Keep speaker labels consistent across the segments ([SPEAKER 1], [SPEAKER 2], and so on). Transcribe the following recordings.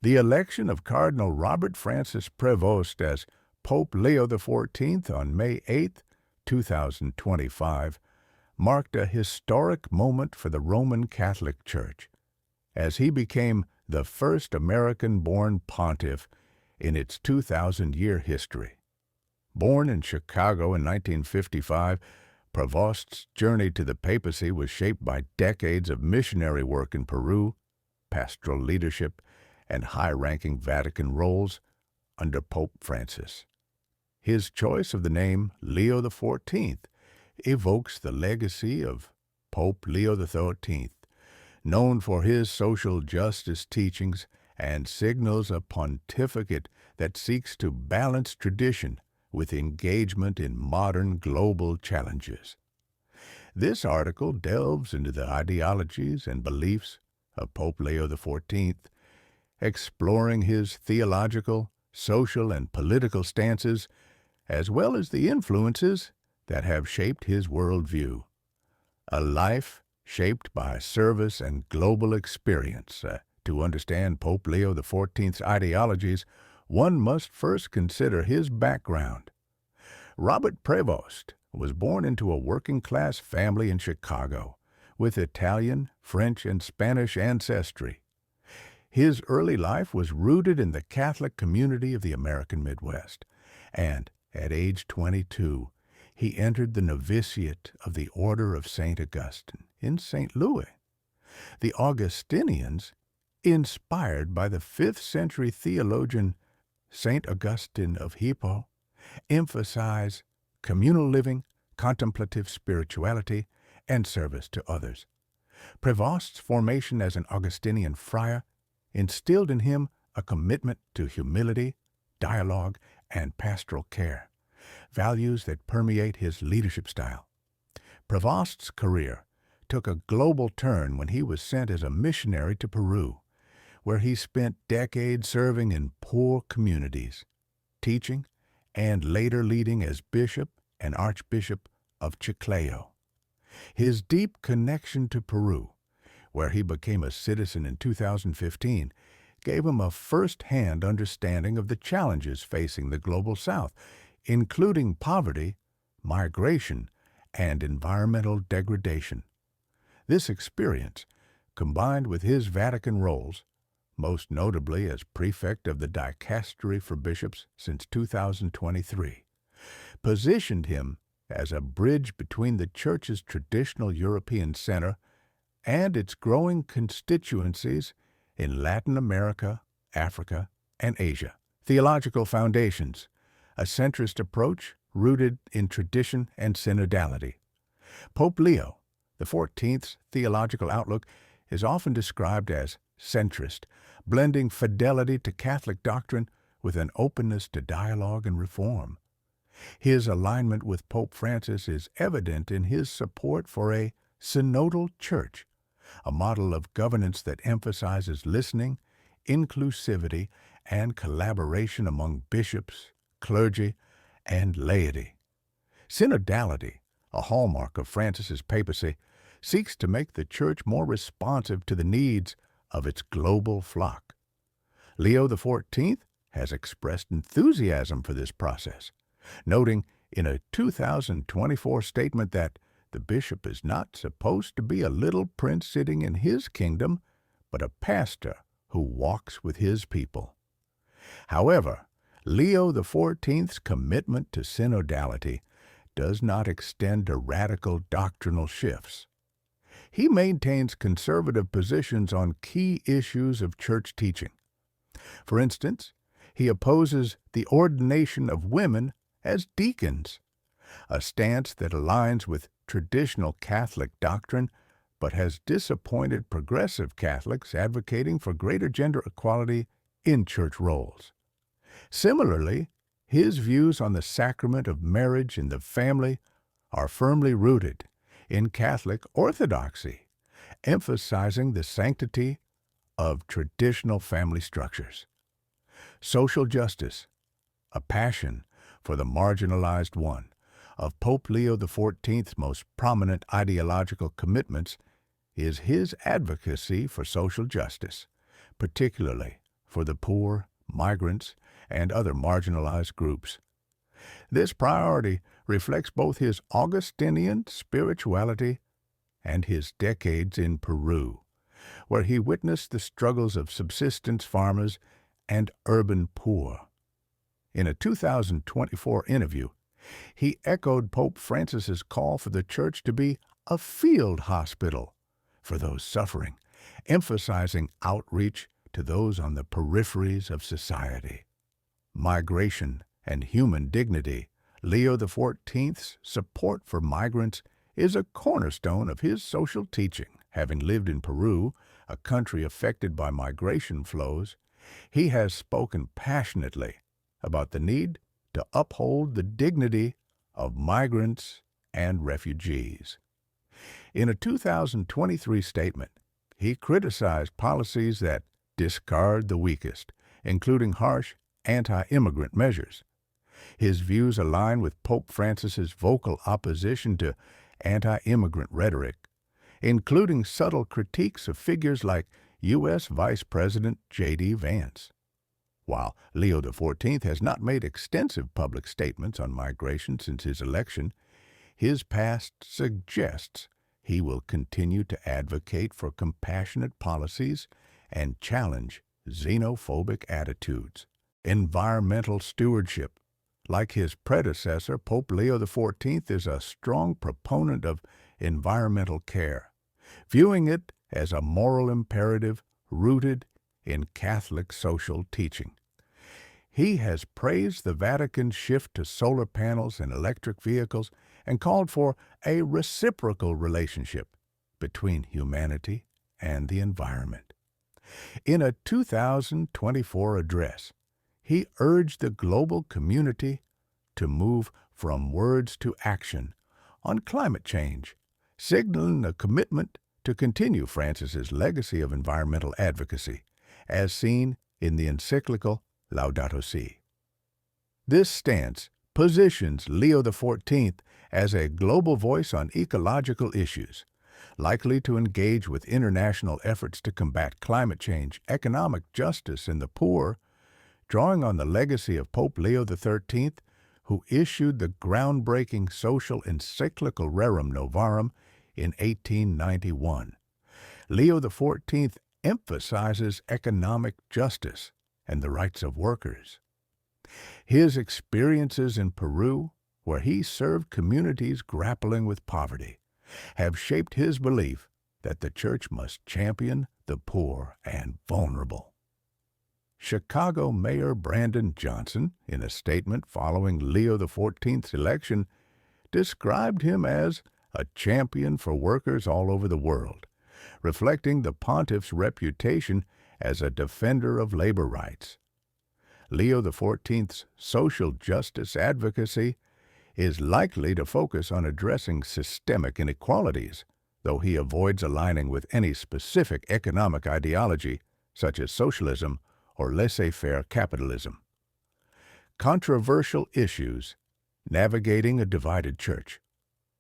[SPEAKER 1] The election of Cardinal Robert Francis Prevost as Pope Leo XIV on May 8, 2025, marked a historic moment for the Roman Catholic Church, as he became the first American-born pontiff in its 2,000-year history. Born in Chicago in 1955, Prevost's journey to the papacy was shaped by decades of missionary work in Peru, pastoral leadership, and high-ranking Vatican roles under Pope Francis. His choice of the name Leo XIV evokes the legacy of Pope Leo XIII, known for his social justice teachings, and signals a pontificate that seeks to balance tradition with engagement in modern global challenges. This article delves into the ideologies and beliefs of Pope Leo XIV, exploring his theological, social, and political stances, as well as the influences that have shaped his worldview. A life shaped by service and global experience. To understand Pope Leo XIV's ideologies, one must first consider his background. Robert Prevost was born into a working-class family in Chicago, with Italian, French, and Spanish ancestry. His early life was rooted in the Catholic community of the American Midwest, and at age 22, he entered the novitiate of the Order of St. Augustine in St. Louis. The Augustinians, inspired by the 5th-century theologian St. Augustine of Hippo, emphasize communal living, contemplative spirituality, and service to others. Prevost's formation as an Augustinian friar instilled in him a commitment to humility, dialogue, and pastoral care, values that permeate his leadership style. Prevost's career took a global turn when he was sent as a missionary to Peru, where he spent decades serving in poor communities, teaching, and later leading as bishop and archbishop of Chiclayo. His deep connection to Peru, where he became a citizen in 2015, gave him a first-hand understanding of the challenges facing the Global South, including poverty, migration, and environmental degradation. This experience, combined with his Vatican roles, most notably as prefect of the Dicastery for Bishops since 2023, positioned him as a bridge between the Church's traditional European center and its growing constituencies in Latin America, Africa, and Asia. Theological Foundations, a centrist approach rooted in tradition and synodality. Pope Leo XIV's theological outlook is often described as centrist, blending fidelity to Catholic doctrine with an openness to dialogue and reform. His alignment with Pope Francis is evident in his support for a synodal church, a model of governance that emphasizes listening, inclusivity, and collaboration among bishops, clergy, and laity. Synodality, a hallmark of Francis's papacy, seeks to make the Church more responsive to the needs of its global flock. Leo XIV has expressed enthusiasm for this process, noting in a 2024 statement that the bishop is not supposed to be a little prince sitting in his kingdom, but a pastor who walks with his people. However, Leo XIV's commitment to synodality does not extend to radical doctrinal shifts. He maintains conservative positions on key issues of church teaching. For instance, he opposes the ordination of women as deacons, a stance that aligns with traditional Catholic doctrine but has disappointed progressive Catholics advocating for greater gender equality in church roles. Similarly, his views on the sacrament of marriage in the family are firmly rooted in Catholic orthodoxy, emphasizing the sanctity of traditional family structures. Social justice, a passion for the marginalized one, of Pope Leo XIV's most prominent ideological commitments is his advocacy for social justice, particularly for the poor, migrants, and other marginalized groups. This priority reflects both his Augustinian spirituality and his decades in Peru, where he witnessed the struggles of subsistence farmers and urban poor. In a 2024 interview, he echoed Pope Francis's call for the Church to be a field hospital for those suffering, emphasizing outreach to those on the peripheries of society. Migration and human dignity, Leo XIV's support for migrants is a cornerstone of his social teaching. Having lived in Peru, a country affected by migration flows, he has spoken passionately about the need to uphold the dignity of migrants and refugees. In a 2023 statement, he criticized policies that discard the weakest, including harsh anti-immigrant measures. His views align with Pope Francis's vocal opposition to anti-immigrant rhetoric, including subtle critiques of figures like U.S. Vice President J.D. Vance. While Leo XIV has not made extensive public statements on migration since his election, his past suggests he will continue to advocate for compassionate policies and challenge xenophobic attitudes. Environmental stewardship. Like his predecessor, Pope Leo XIV is a strong proponent of environmental care, viewing it as a moral imperative rooted in Catholic social teaching. He has praised the Vatican's shift to solar panels and electric vehicles and called for a reciprocal relationship between humanity and the environment. In a 2024 address, he urged the global community to move from words to action on climate change, signaling a commitment to continue Francis's legacy of environmental advocacy, as seen in the encyclical Laudato Si. This stance positions Leo XIV as a global voice on ecological issues, likely to engage with international efforts to combat climate change, economic justice, and the poor, drawing on the legacy of Pope Leo XIII, who issued the groundbreaking social encyclical Rerum Novarum in 1891. Leo XIV emphasizes economic justice and the rights of workers. His experiences in Peru, where he served communities grappling with poverty, have shaped his belief that the Church must champion the poor and vulnerable. Chicago Mayor Brandon Johnson, in a statement following Leo XIV's election, described him as a champion for workers all over the world, reflecting the pontiff's reputation as a defender of labor rights. Leo XIV's social justice advocacy is likely to focus on addressing systemic inequalities, though he avoids aligning with any specific economic ideology, such as socialism or laissez-faire capitalism. Controversial issues. Navigating a divided church.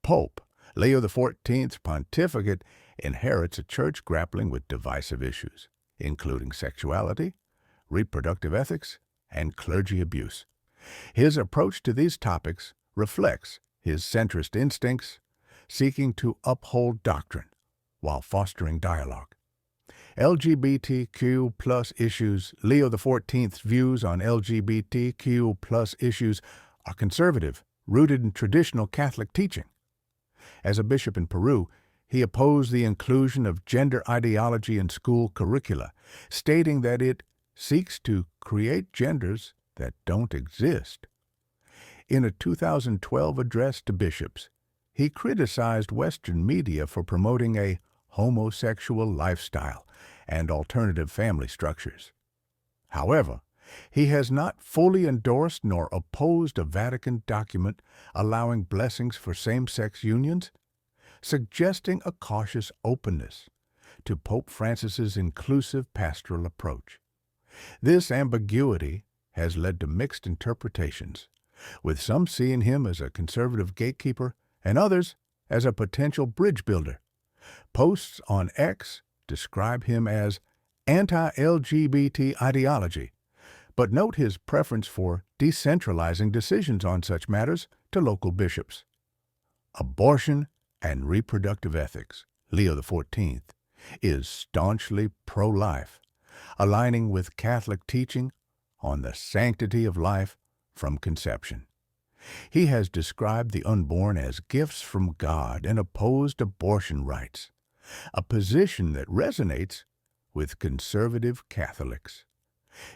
[SPEAKER 1] Pope Leo XIV's pontificate inherits a church grappling with divisive issues, including sexuality, reproductive ethics, and clergy abuse. His approach to these topics reflects his centrist instincts, seeking to uphold doctrine while fostering dialogue. LGBTQ plus issues. Leo XIV's views on LGBTQ plus issues are conservative, rooted in traditional Catholic teaching. As a bishop in Peru, he opposed the inclusion of gender ideology in school curricula, stating that it seeks to create genders that don't exist. In a 2012 address to bishops, he criticized Western media for promoting a homosexual lifestyle and alternative family structures. However, he has not fully endorsed nor opposed a Vatican document allowing blessings for same-sex unions, suggesting a cautious openness to Pope Francis's inclusive pastoral approach. This ambiguity has led to mixed interpretations, with some seeing him as a conservative gatekeeper and others as a potential bridge builder. Posts on X describe him as anti-LGBT ideology, but note his preference for decentralizing decisions on such matters to local bishops. Abortion and reproductive ethics. Leo XIV is staunchly pro-life, aligning with Catholic teaching on the sanctity of life from conception. He has described the unborn as gifts from God and opposed abortion rights, a position that resonates with conservative Catholics.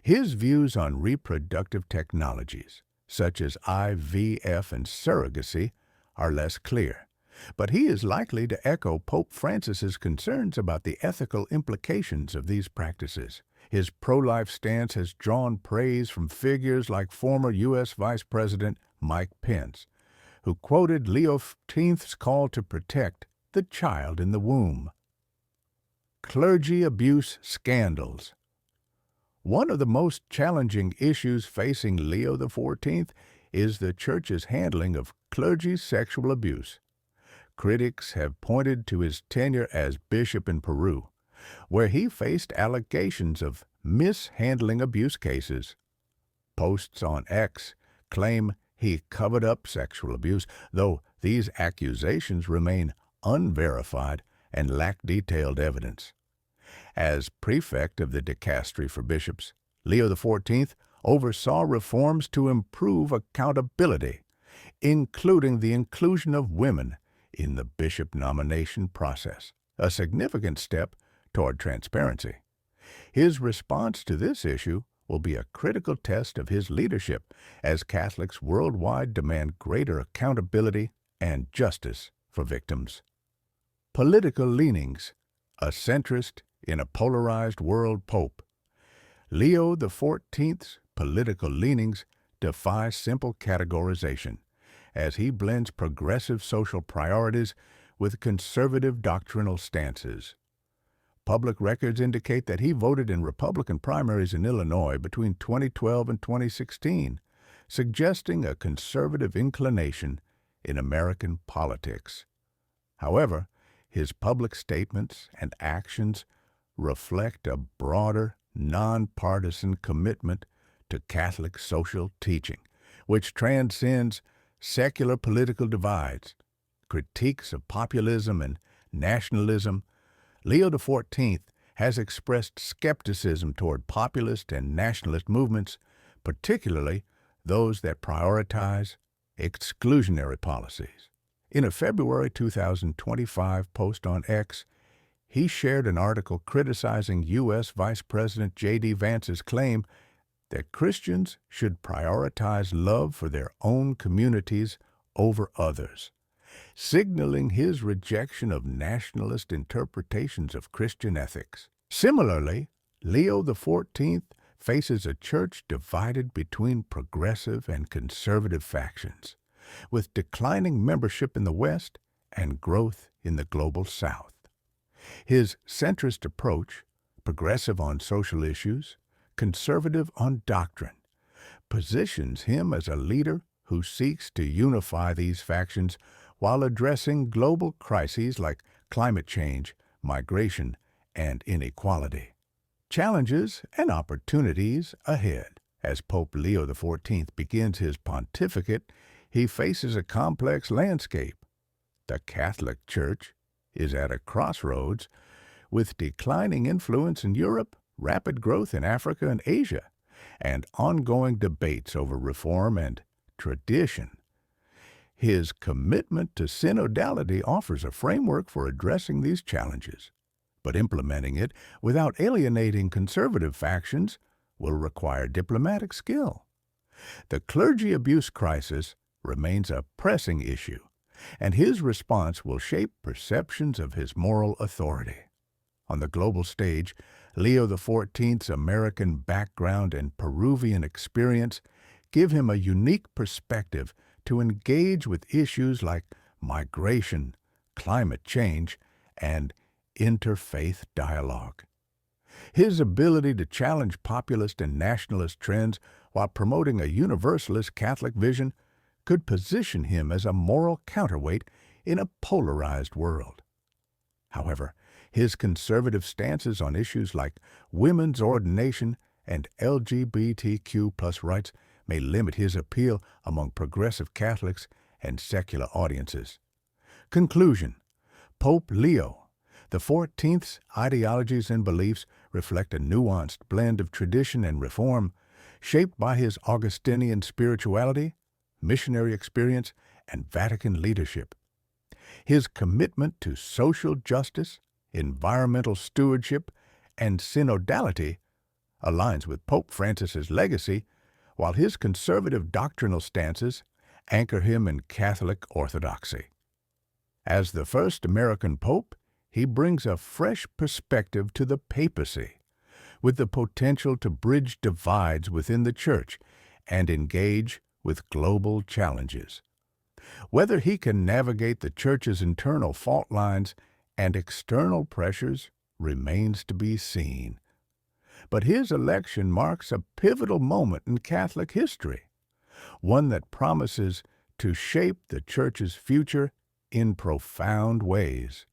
[SPEAKER 1] His views on reproductive technologies, such as IVF and surrogacy, are less clear, but he is likely to echo Pope Francis's concerns about the ethical implications of these practices. His pro-life stance has drawn praise from figures like former U.S. Vice President Mike Pence, who quoted Leo XIV's call to protect the child in the womb. Clergy abuse scandals. One of the most challenging issues facing Leo XIV is the Church's handling of clergy sexual abuse. Critics have pointed to his tenure as bishop in Peru, where he faced allegations of mishandling abuse cases. Posts on X claim he covered up sexual abuse, though these accusations remain unverified and lack detailed evidence. As prefect of the dicastery for bishops, Leo XIV oversaw reforms to improve accountability, including the inclusion of women in the bishop nomination process, a significant step toward transparency. His response to this issue will be a critical test of his leadership as Catholics worldwide demand greater accountability and justice for victims. Political leanings. A centrist in a polarized world pope. Leo XIV's political leanings defy simple categorization, as he blends progressive social priorities with conservative doctrinal stances. Public records indicate that he voted in Republican primaries in Illinois between 2012 and 2016, suggesting a conservative inclination in American politics. However, his public statements and actions reflect a broader, nonpartisan commitment to Catholic social teaching, which transcends secular political divides, critiques of populism and nationalism. Leo XIV has expressed skepticism toward populist and nationalist movements, particularly those that prioritize exclusionary policies. In a February 2025 post on X, he shared an article criticizing U.S. Vice President J.D. Vance's claim that Christians should prioritize love for their own communities over others, signaling his rejection of nationalist interpretations of Christian ethics. Similarly, Leo XIV faces a church divided between progressive and conservative factions, with declining membership in the West and growth in the global South. His centrist approach, progressive on social issues, conservative on doctrine, positions him as a leader who seeks to unify these factions while addressing global crises like climate change, migration, and inequality. Challenges and opportunities ahead. As Pope Leo XIV begins his pontificate, he faces a complex landscape. The Catholic Church is at a crossroads, with declining influence in Europe, rapid growth in Africa and Asia, and ongoing debates over reform and tradition. His commitment to synodality offers a framework for addressing these challenges, but implementing it without alienating conservative factions will require diplomatic skill. The clergy abuse crisis remains a pressing issue, and his response will shape perceptions of his moral authority. On the global stage, Leo XIV's American background and Peruvian experience give him a unique perspective to engage with issues like migration, climate change, and interfaith dialogue. His ability to challenge populist and nationalist trends while promoting a universalist Catholic vision could position him as a moral counterweight in a polarized world. However, His conservative stances on issues like women's ordination and LGBTQ+ rights may limit his appeal among progressive Catholics and secular audiences. Conclusion: Pope Leo XIV's ideologies and beliefs reflect a nuanced blend of tradition and reform, shaped by his Augustinian spirituality, missionary experience, and Vatican leadership. His commitment to social justice, environmental stewardship, and synodality aligns with Pope Francis's legacy, while his conservative doctrinal stances anchor him in Catholic orthodoxy. As the first American pope, he brings a fresh perspective to the papacy, with the potential to bridge divides within the Church and engage with global challenges. Whether he can navigate the Church's internal fault lines and external pressures remains to be seen. But his election marks a pivotal moment in Catholic history, one that promises to shape the Church's future in profound ways.